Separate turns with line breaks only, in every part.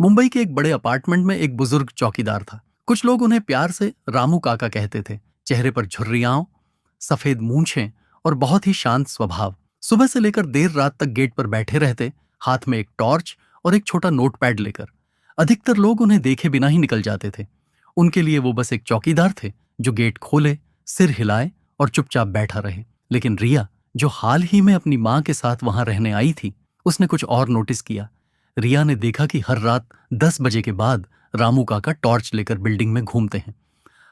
मुंबई के एक बड़े अपार्टमेंट में एक बुजुर्ग चौकीदार था। कुछ लोग उन्हें प्यार से रामू काका कहते थे। चेहरे पर झुर्रियां, सफेद मूंछें और बहुत ही शांत स्वभाव। सुबह से लेकर देर रात तक गेट पर बैठे रहते, हाथ में एक टॉर्च और एक छोटा नोटपैड लेकर। अधिकतर लोग उन्हें देखे बिना ही निकल जाते थे। उनके लिए वो बस एक चौकीदार थे जो गेट खोले, सिर हिलाए और चुपचाप बैठा रहे। लेकिन रिया, जो हाल ही में अपनी माँ के साथ वहां रहने आई थी, उसने कुछ और नोटिस किया। रिया ने देखा कि हर रात 10 बजे के बाद रामू काका टॉर्च लेकर बिल्डिंग में घूमते हैं,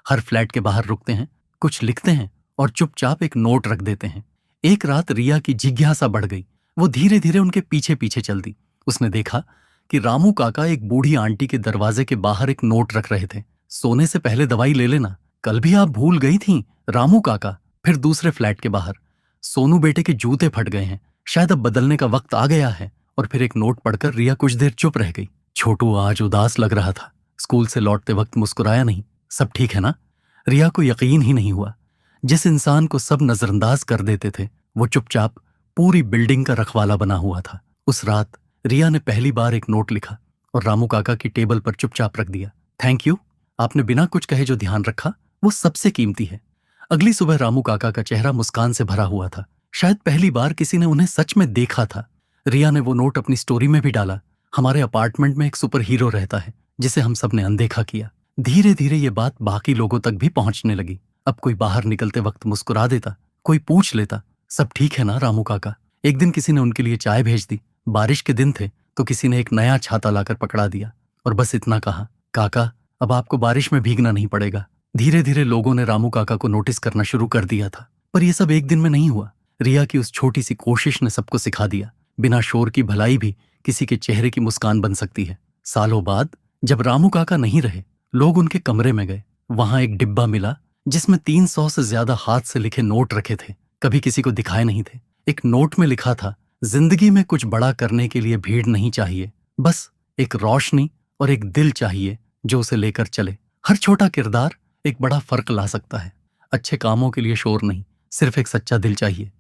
हर फ्लैट के बाहर रुकते हैं, कुछ लिखते हैं और चुपचाप एक नोट रख देते हैं। एक रात रिया की जिज्ञासा बढ़ गई। वो धीरे धीरे उनके पीछे पीछे चलती। उसने देखा कि रामू काका एक बूढ़ी आंटी के दरवाजे के बाहर एक नोट रख रहे थे। सोने से पहले दवाई ले लेना, कल भी आप भूल गई थी, रामू काका। फिर दूसरे फ्लैट के बाहर, सोनू बेटे के जूते फट गए हैं, शायद अब बदलने का वक्त आ गया है। और फिर एक नोट पढ़कर रिया कुछ देर चुप रह गई। छोटू आज उदास लग रहा था, स्कूल से लौटते वक्त मुस्कुराया नहीं। सब ठीक है ना? रिया को यकीन ही नहीं हुआ। जिस इंसान को सब नजरअंदाज कर देते थे, वो चुपचाप पूरी बिल्डिंग का रखवाला बना हुआ था। उस रात रिया ने पहली बार एक नोट लिखा और रामू काका की टेबल पर चुपचाप रख दिया। थैंक यू, आपने बिना कुछ कहे जो ध्यान रखा, वो सबसे कीमती है। अगली सुबह रामू काका का चेहरा मुस्कान से भरा हुआ था। शायद पहली बार किसी ने उन्हें सच में देखा था। रिया ने वो नोट अपनी स्टोरी में भी डाला। हमारे अपार्टमेंट में एक सुपर हीरो रहता है जिसे हम सब ने अनदेखा किया। धीरे धीरे ये बात बाकी लोगों तक भी पहुंचने लगी। अब कोई बाहर निकलते वक्त मुस्कुरा देता, कोई पूछ लेता, सब ठीक है ना रामू काका? एक दिन किसी ने उनके लिए चाय भेज दी। बारिश के दिन थे तो किसी ने एक नया छाता लाकर पकड़ा दिया और बस इतना कहा, काका अब आपको बारिश में भीगना नहीं पड़ेगा। धीरे धीरे लोगों ने रामू काका को नोटिस करना शुरू कर दिया था। पर यह सब एक दिन में नहीं हुआ। रिया की उस छोटी सी कोशिश ने सबको सिखा दिया, बिना शोर की भलाई भी किसी के चेहरे की मुस्कान बन सकती है। सालों बाद जब रामू काका नहीं रहे, लोग उनके कमरे में गए। वहां एक डिब्बा मिला जिसमें 300 से ज्यादा हाथ से लिखे नोट रखे थे, कभी किसी को दिखाए नहीं थे। एक नोट में लिखा था, जिंदगी में कुछ बड़ा करने के लिए भीड़ नहीं चाहिए, बस एक रोशनी और एक दिल चाहिए जो उसे लेकर चले। हर छोटा किरदार एक बड़ा फर्क ला सकता है। अच्छे कामों के लिए शोर नहीं, सिर्फ एक सच्चा दिल चाहिए।